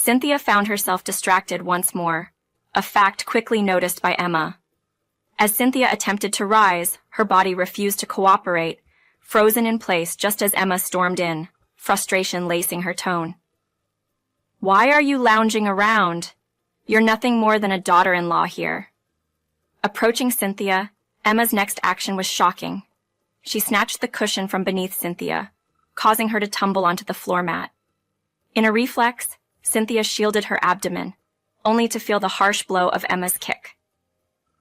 Cynthia found herself distracted once more, a fact quickly noticed by Emma. As Cynthia attempted to rise, her body refused to cooperate, frozen in place just as Emma stormed in, frustration lacing her tone. "Why are you lounging around? You're nothing more than a daughter-in-law here." Approaching Cynthia, Emma's next action was shocking. She snatched the cushion from beneath Cynthia, causing her to tumble onto the floor mat. In a reflex, Cynthia shielded her abdomen, only to feel the harsh blow of Emma's kick.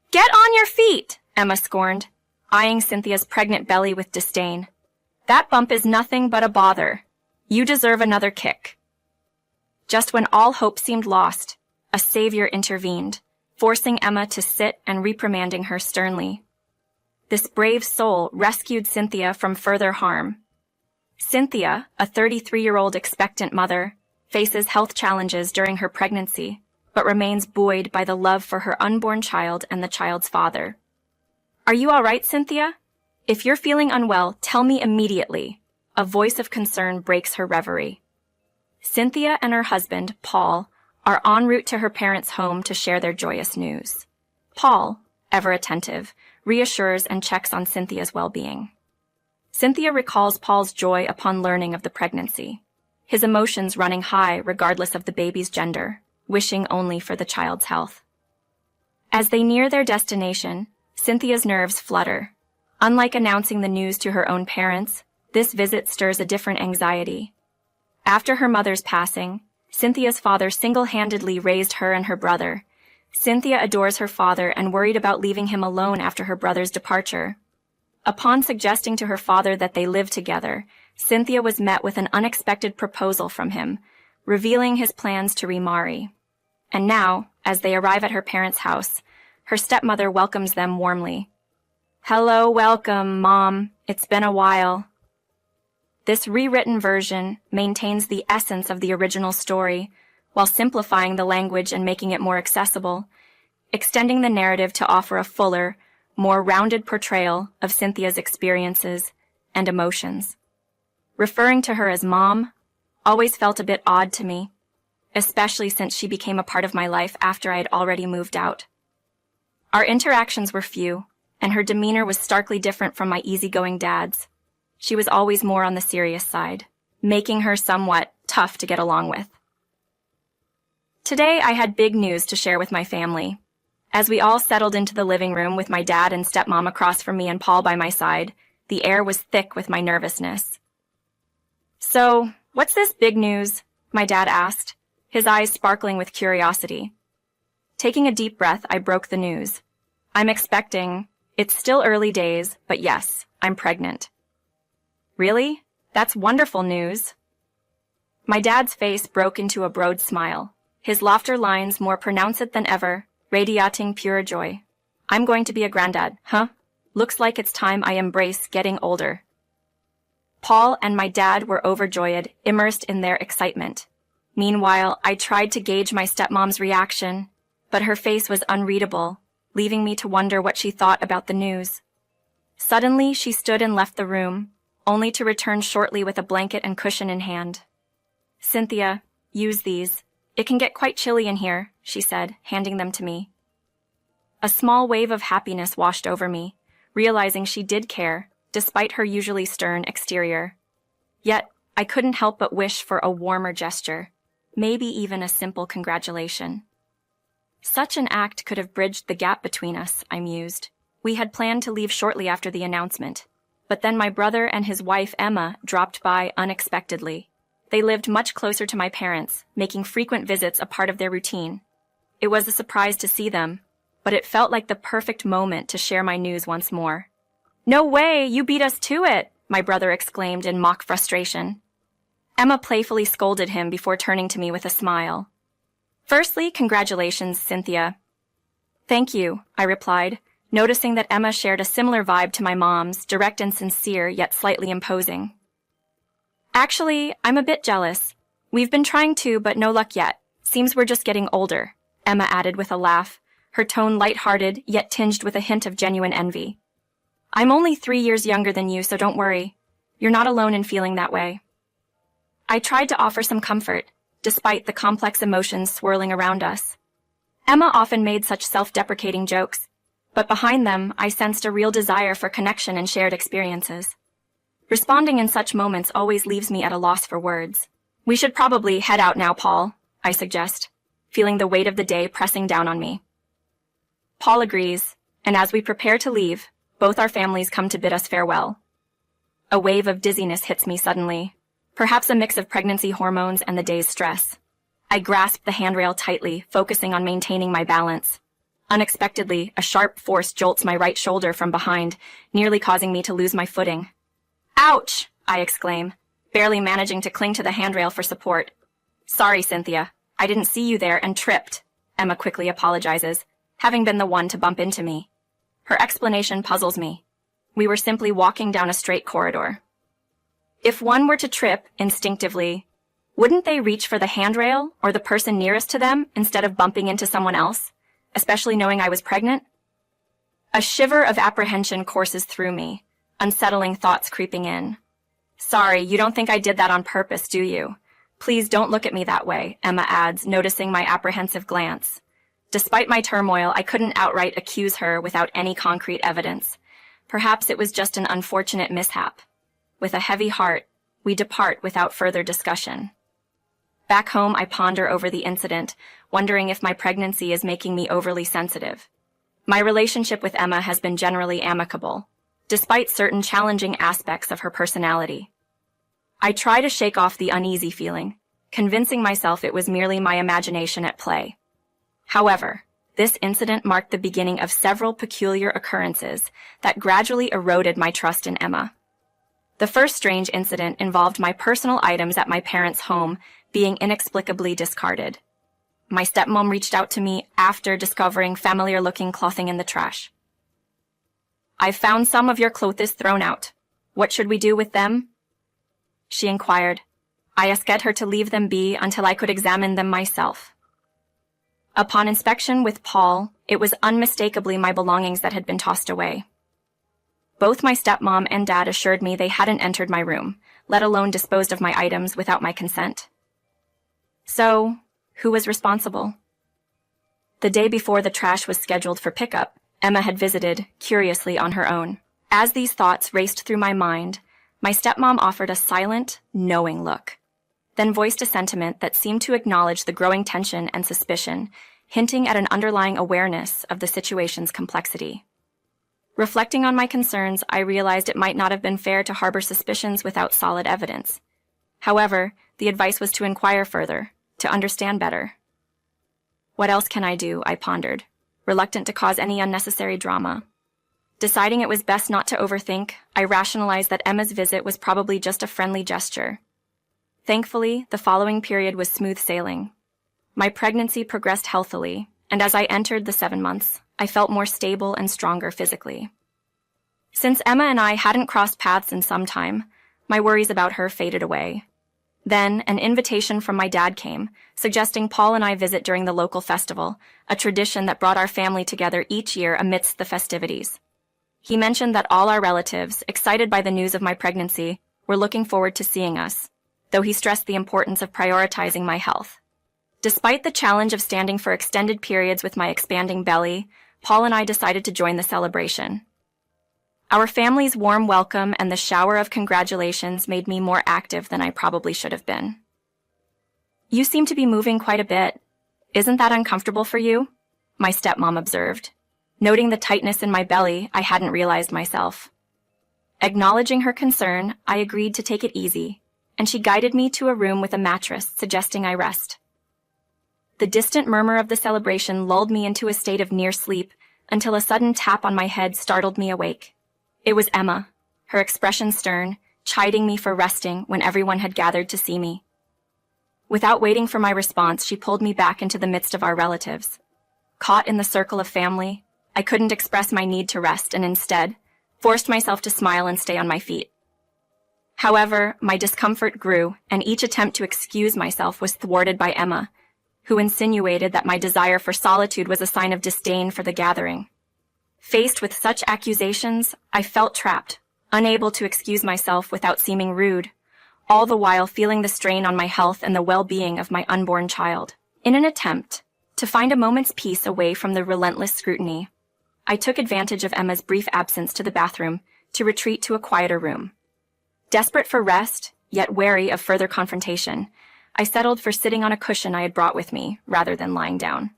"Get on your feet!" Emma scorned, eyeing Cynthia's pregnant belly with disdain. "That bump is nothing but a bother. You deserve another kick." Just when all hope seemed lost, a savior intervened, forcing Emma to sit and reprimanding her sternly. This brave soul rescued Cynthia from further harm. Cynthia, a 33-year-old expectant mother, faces health challenges during her pregnancy, but remains buoyed by the love for her unborn child and the child's father. "Are you all right, Cynthia? If you're feeling unwell, tell me immediately." A voice of concern breaks her reverie. Cynthia and her husband, Paul, are en route to her parents' home to share their joyous news. Paul, ever attentive, reassures and checks on Cynthia's well-being. Cynthia recalls Paul's joy upon learning of the pregnancy, his emotions running high regardless of the baby's gender, wishing only for the child's health. As they near their destination, Cynthia's nerves flutter. Unlike announcing the news to her own parents, this visit stirs a different anxiety. After her mother's passing, Cynthia's father single-handedly raised her and her brother. Cynthia adores her father and worried about leaving him alone after her brother's departure. Upon suggesting to her father that they live together, Cynthia was met with an unexpected proposal from him, revealing his plans to remarry. And now, as they arrive at her parents' house, her stepmother welcomes them warmly. "Hello, welcome, Mom. It's been a while." This rewritten version maintains the essence of the original story, while simplifying the language and making it more accessible, extending the narrative to offer a fuller, more rounded portrayal of Cynthia's experiences and emotions. Referring to her as Mom always felt a bit odd to me, especially since she became a part of my life after I had already moved out. Our interactions were few, and her demeanor was starkly different from my easygoing dad's. She was always more on the serious side, making her somewhat tough to get along with. Today, I had big news to share with my family. As we all settled into the living room with my dad and stepmom across from me and Paul by my side, the air was thick with my nervousness. "So, what's this big news?" my dad asked, his eyes sparkling with curiosity. Taking a deep breath, I broke the news. "I'm expecting. It's still early days, but yes, I'm pregnant." "Really? That's wonderful news." My dad's face broke into a broad smile, his laughter lines more pronounced than ever, radiating pure joy. "I'm going to be a granddad, huh? Looks like it's time I embrace getting older." Paul and my dad were overjoyed, immersed in their excitement. Meanwhile, I tried to gauge my stepmom's reaction, but her face was unreadable, leaving me to wonder what she thought about the news. Suddenly, she stood and left the room, only to return shortly with a blanket and cushion in hand. "Cynthia, use these. It can get quite chilly in here," she said, handing them to me. A small wave of happiness washed over me, realizing she did care, despite her usually stern exterior. Yet, I couldn't help but wish for a warmer gesture, maybe even a simple congratulation. Such an act could have bridged the gap between us, I mused. We had planned to leave shortly after the announcement, but then my brother and his wife Emma dropped by unexpectedly. They lived much closer to my parents, making frequent visits a part of their routine. It was a surprise to see them, but it felt like the perfect moment to share my news once more. "No way, you beat us to it!" my brother exclaimed in mock frustration. Emma playfully scolded him before turning to me with a smile. "Firstly, congratulations, Cynthia." "Thank you," I replied, noticing that Emma shared a similar vibe to my mom's, direct and sincere, yet slightly imposing. "Actually, I'm a bit jealous. We've been trying to, but no luck yet. Seems we're just getting older," Emma added with a laugh, her tone light-hearted, yet tinged with a hint of genuine envy. "I'm only 3 years younger than you, so don't worry. You're not alone in feeling that way." I tried to offer some comfort, despite the complex emotions swirling around us. Emma often made such self-deprecating jokes, but behind them, I sensed a real desire for connection and shared experiences. Responding in such moments always leaves me at a loss for words. "We should probably head out now, Paul," I suggest, feeling the weight of the day pressing down on me. Paul agrees, and as we prepare to leave, both our families come to bid us farewell. A wave of dizziness hits me suddenly, perhaps a mix of pregnancy hormones and the day's stress. I grasp the handrail tightly, focusing on maintaining my balance. Unexpectedly, a sharp force jolts my right shoulder from behind, nearly causing me to lose my footing. "Ouch!" I exclaim, barely managing to cling to the handrail for support. "Sorry, Cynthia. I didn't see you there and tripped," Emma quickly apologizes, having been the one to bump into me. Her explanation puzzles me. We were simply walking down a straight corridor. If one were to trip instinctively, wouldn't they reach for the handrail or the person nearest to them instead of bumping into someone else, especially knowing I was pregnant? A shiver of apprehension courses through me, unsettling thoughts creeping in. "Sorry, you don't think I did that on purpose, do you? Please don't look at me that way," Emma adds, noticing my apprehensive glance. Despite my turmoil, I couldn't outright accuse her without any concrete evidence. Perhaps it was just an unfortunate mishap. With a heavy heart, we depart without further discussion. Back home, I ponder over the incident, wondering if my pregnancy is making me overly sensitive. My relationship with Emma has been generally amicable, despite certain challenging aspects of her personality. I try to shake off the uneasy feeling, convincing myself it was merely my imagination at play. However, this incident marked the beginning of several peculiar occurrences that gradually eroded my trust in Emma. The first strange incident involved my personal items at my parents' home being inexplicably discarded. My stepmom reached out to me after discovering familiar-looking clothing in the trash. "I've found some of your clothes thrown out. What should we do with them?" she inquired. I asked her to leave them be until I could examine them myself. Upon inspection with Paul, it was unmistakably my belongings that had been tossed away. Both my stepmom and dad assured me they hadn't entered my room, let alone disposed of my items without my consent. So, who was responsible? The day before the trash was scheduled for pickup, Emma had visited, curiously on her own. As these thoughts raced through my mind, my stepmom offered a silent, knowing look, then voiced a sentiment that seemed to acknowledge the growing tension and suspicion, hinting at an underlying awareness of the situation's complexity. Reflecting on my concerns, I realized it might not have been fair to harbor suspicions without solid evidence. However, the advice was to inquire further, to understand better. What else can I do? I pondered, reluctant to cause any unnecessary drama. Deciding it was best not to overthink, I rationalized that Emma's visit was probably just a friendly gesture. Thankfully, the following period was smooth sailing. My pregnancy progressed healthily, and as I entered the 7 months, I felt more stable and stronger physically. Since Emma and I hadn't crossed paths in some time, my worries about her faded away. Then, an invitation from my dad came, suggesting Paul and I visit during the local festival, a tradition that brought our family together each year amidst the festivities. He mentioned that all our relatives, excited by the news of my pregnancy, were looking forward to seeing us, though he stressed the importance of prioritizing my health. Despite the challenge of standing for extended periods with my expanding belly, Paul and I decided to join the celebration. Our family's warm welcome and the shower of congratulations made me more active than I probably should have been. "You seem to be moving quite a bit. Isn't that uncomfortable for you?" my stepmom observed. Noting the tightness in my belly, I hadn't realized myself. Acknowledging her concern, I agreed to take it easy, and she guided me to a room with a mattress, suggesting I rest. The distant murmur of the celebration lulled me into a state of near sleep until a sudden tap on my head startled me awake. It was Emma, her expression stern, chiding me for resting when everyone had gathered to see me. Without waiting for my response, she pulled me back into the midst of our relatives. Caught in the circle of family, I couldn't express my need to rest and instead forced myself to smile and stay on my feet. However, my discomfort grew, and each attempt to excuse myself was thwarted by Emma, who insinuated that my desire for solitude was a sign of disdain for the gathering. Faced with such accusations, I felt trapped, unable to excuse myself without seeming rude, all the while feeling the strain on my health and the well-being of my unborn child. In an attempt to find a moment's peace away from the relentless scrutiny, I took advantage of Emma's brief absence to the bathroom to retreat to a quieter room. Desperate for rest, yet wary of further confrontation, I settled for sitting on a cushion I had brought with me, rather than lying down.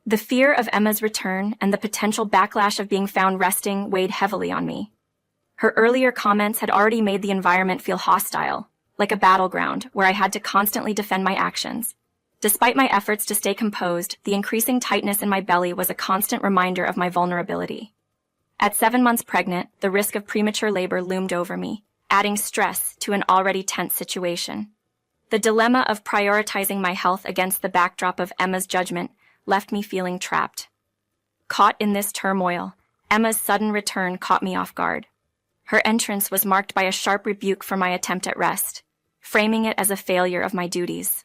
The fear of Emma's return and the potential backlash of being found resting weighed heavily on me. Her earlier comments had already made the environment feel hostile, like a battleground where I had to constantly defend my actions. Despite my efforts to stay composed, the increasing tightness in my belly was a constant reminder of my vulnerability. At 7 months pregnant, the risk of premature labor loomed over me, adding stress to an already tense situation. The dilemma of prioritizing my health against the backdrop of Emma's judgment left me feeling trapped. Caught in this turmoil, Emma's sudden return caught me off guard. Her entrance was marked by a sharp rebuke for my attempt at rest, framing it as a failure of my duties.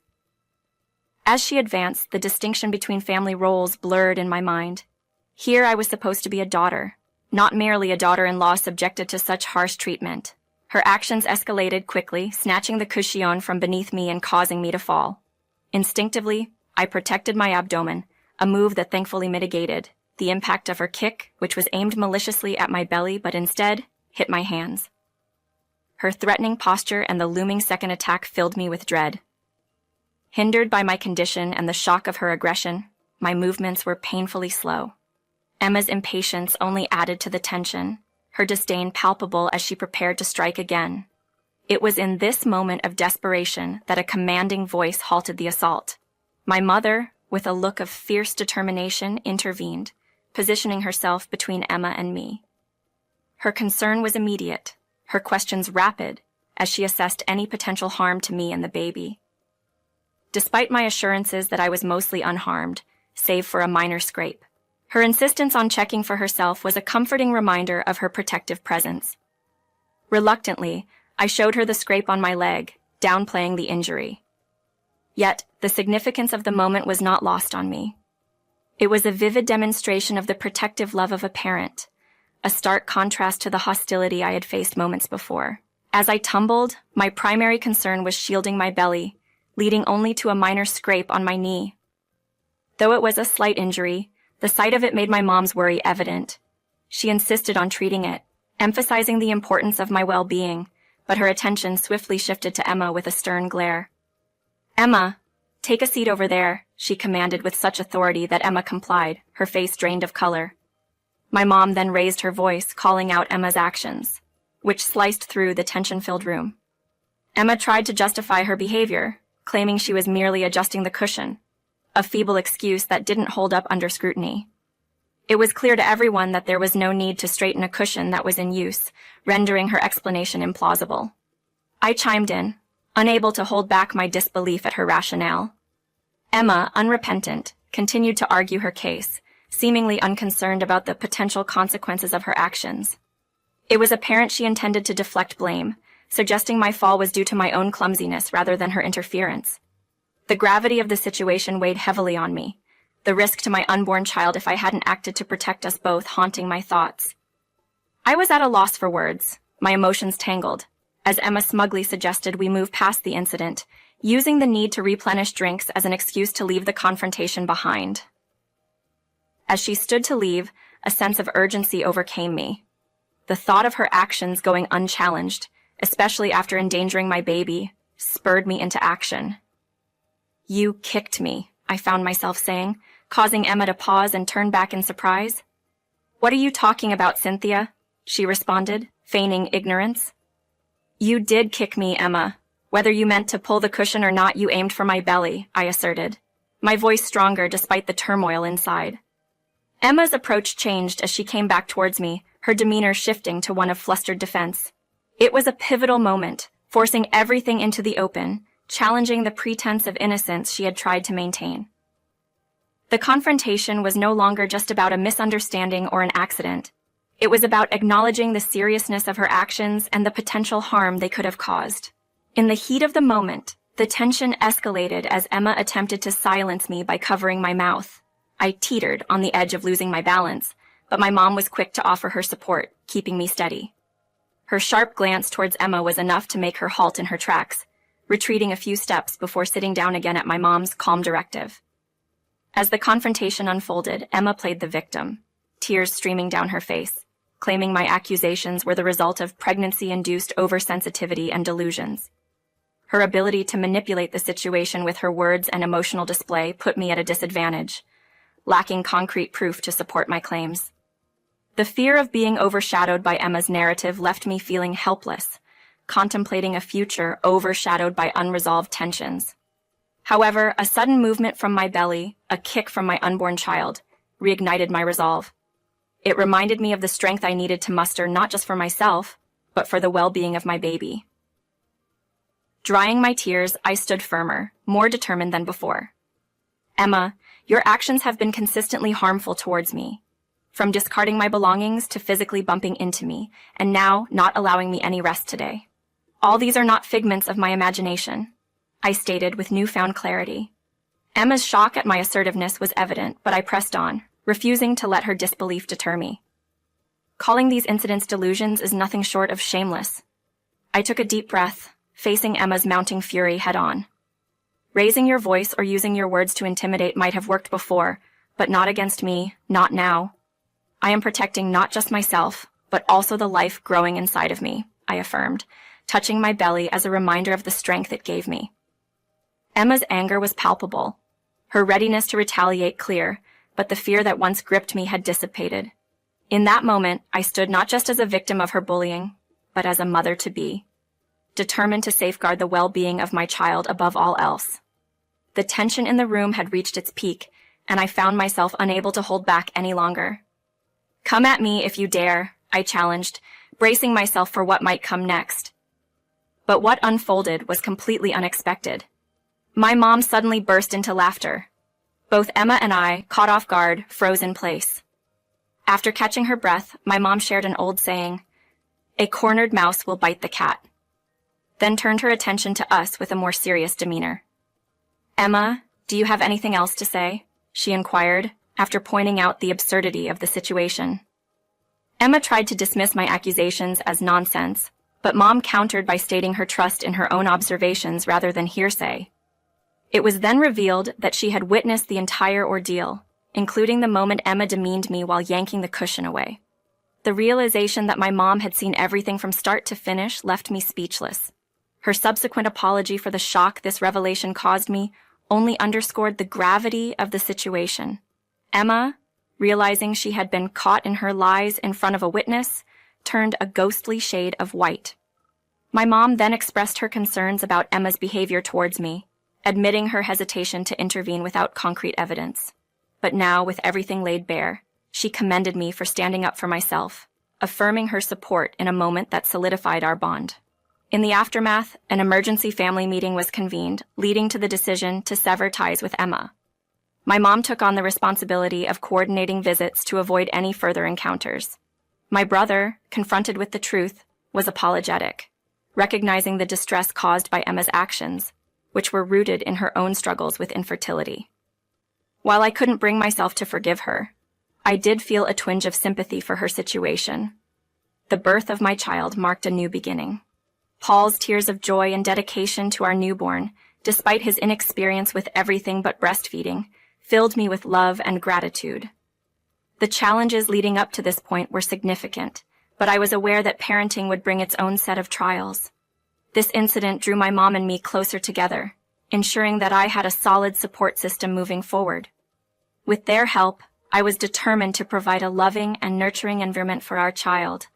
As she advanced, the distinction between family roles blurred in my mind. Here I was supposed to be a daughter, not merely a daughter-in-law subjected to such harsh treatment. Her actions escalated quickly, snatching the cushion from beneath me and causing me to fall. Instinctively, I protected my abdomen, a move that thankfully mitigated the impact of her kick, which was aimed maliciously at my belly but instead hit my hands. Her threatening posture and the looming second attack filled me with dread. Hindered by my condition and the shock of her aggression, my movements were painfully slow. Emma's impatience only added to the tension, her disdain palpable as she prepared to strike again. It was in this moment of desperation that a commanding voice halted the assault. My mother, with a look of fierce determination, intervened, positioning herself between Emma and me. Her concern was immediate, her questions rapid, as she assessed any potential harm to me and the baby. Despite my assurances that I was mostly unharmed, save for a minor scrape, her insistence on checking for herself was a comforting reminder of her protective presence. Reluctantly, I showed her the scrape on my leg, downplaying the injury. Yet, the significance of the moment was not lost on me. It was a vivid demonstration of the protective love of a parent, a stark contrast to the hostility I had faced moments before. As I tumbled, my primary concern was shielding my belly, leading only to a minor scrape on my knee. Though it was a slight injury, the sight of it made my mom's worry evident. She insisted on treating it, emphasizing the importance of my well-being, but her attention swiftly shifted to Emma with a stern glare. "Emma, take a seat over there," she commanded with such authority that Emma complied, her face drained of color. My mom then raised her voice, calling out Emma's actions, which sliced through the tension-filled room. Emma tried to justify her behavior, claiming she was merely adjusting the cushion, a feeble excuse that didn't hold up under scrutiny. It was clear to everyone that there was no need to straighten a cushion that was in use, rendering her explanation implausible. I chimed in, unable to hold back my disbelief at her rationale. Emma, unrepentant, continued to argue her case, seemingly unconcerned about the potential consequences of her actions. It was apparent she intended to deflect blame, suggesting my fall was due to my own clumsiness rather than her interference. The gravity of the situation weighed heavily on me, the risk to my unborn child if I hadn't acted to protect us both haunting my thoughts. I was at a loss for words, my emotions tangled, as Emma smugly suggested we move past the incident, using the need to replenish drinks as an excuse to leave the confrontation behind. As she stood to leave, a sense of urgency overcame me. The thought of her actions going unchallenged, especially after endangering my baby, spurred me into action. "You kicked me," I found myself saying, causing Emma to pause and turn back in surprise. "What are you talking about, Cynthia?" she responded, feigning ignorance. "You did kick me, Emma. Whether you meant to pull the cushion or not, you aimed for my belly," I asserted, my voice stronger despite the turmoil inside. Emma's approach changed as she came back towards me, her demeanor shifting to one of flustered defense. It was a pivotal moment, forcing everything into the open, challenging the pretense of innocence she had tried to maintain. The confrontation was no longer just about a misunderstanding or an accident. It was about acknowledging the seriousness of her actions and the potential harm they could have caused. In the heat of the moment, the tension escalated as Emma attempted to silence me by covering my mouth. I teetered on the edge of losing my balance, but my mom was quick to offer her support, keeping me steady. Her sharp glance towards Emma was enough to make her halt in her tracks, retreating a few steps before sitting down again at my mom's calm directive. As the confrontation unfolded, Emma played the victim, tears streaming down her face, claiming my accusations were the result of pregnancy-induced oversensitivity and delusions. Her ability to manipulate the situation with her words and emotional display put me at a disadvantage, lacking concrete proof to support my claims. The fear of being overshadowed by Emma's narrative left me feeling helpless, contemplating a future overshadowed by unresolved tensions. However, a sudden movement from my belly, a kick from my unborn child, reignited my resolve. It reminded me of the strength I needed to muster not just for myself, but for the well-being of my baby. Drying my tears, I stood firmer, more determined than before. Emma, your actions have been consistently harmful towards me, from discarding my belongings to physically bumping into me, and now not allowing me any rest today. All these are not figments of my imagination, I stated with newfound clarity. Emma's shock at my assertiveness was evident, but I pressed on, refusing to let her disbelief deter me. Calling these incidents delusions is nothing short of shameless. I took a deep breath, facing Emma's mounting fury head-on. Raising your voice or using your words to intimidate might have worked before, but not against me, not now. I am protecting not just myself, but also the life growing inside of me, I affirmed, touching my belly as a reminder of the strength it gave me. Emma's anger was palpable, her readiness to retaliate clear, but the fear that once gripped me had dissipated. In that moment, I stood not just as a victim of her bullying, but as a mother-to-be, determined to safeguard the well-being of my child above all else. The tension in the room had reached its peak, and I found myself unable to hold back any longer. "Come at me if you dare," I challenged, bracing myself for what might come next. But what unfolded was completely unexpected. My mom suddenly burst into laughter. Both Emma and I, caught off guard, froze in place. After catching her breath, my mom shared an old saying, "A cornered mouse will bite the cat," then turned her attention to us with a more serious demeanor. "Emma, do you have anything else to say?" she inquired, after pointing out the absurdity of the situation. Emma tried to dismiss my accusations as nonsense, but Mom countered by stating her trust in her own observations rather than hearsay. It was then revealed that she had witnessed the entire ordeal, including the moment Emma demeaned me while yanking the cushion away. The realization that my mom had seen everything from start to finish left me speechless. Her subsequent apology for the shock this revelation caused me only underscored the gravity of the situation. Emma, realizing she had been caught in her lies in front of a witness, turned a ghostly shade of white. My mom then expressed her concerns about Emma's behavior towards me, admitting her hesitation to intervene without concrete evidence. But now, with everything laid bare, she commended me for standing up for myself, affirming her support in a moment that solidified our bond. In the aftermath, an emergency family meeting was convened, leading to the decision to sever ties with Emma. My mom took on the responsibility of coordinating visits to avoid any further encounters. My brother, confronted with the truth, was apologetic, recognizing the distress caused by Emma's actions, which were rooted in her own struggles with infertility. While I couldn't bring myself to forgive her, I did feel a twinge of sympathy for her situation. The birth of my child marked a new beginning. Paul's tears of joy and dedication to our newborn, despite his inexperience with everything but breastfeeding, filled me with love and gratitude. The challenges leading up to this point were significant, but I was aware that parenting would bring its own set of trials. This incident drew my mom and me closer together, ensuring that I had a solid support system moving forward. With their help, I was determined to provide a loving and nurturing environment for our child,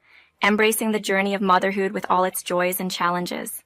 embracing the journey of motherhood with all its joys and challenges.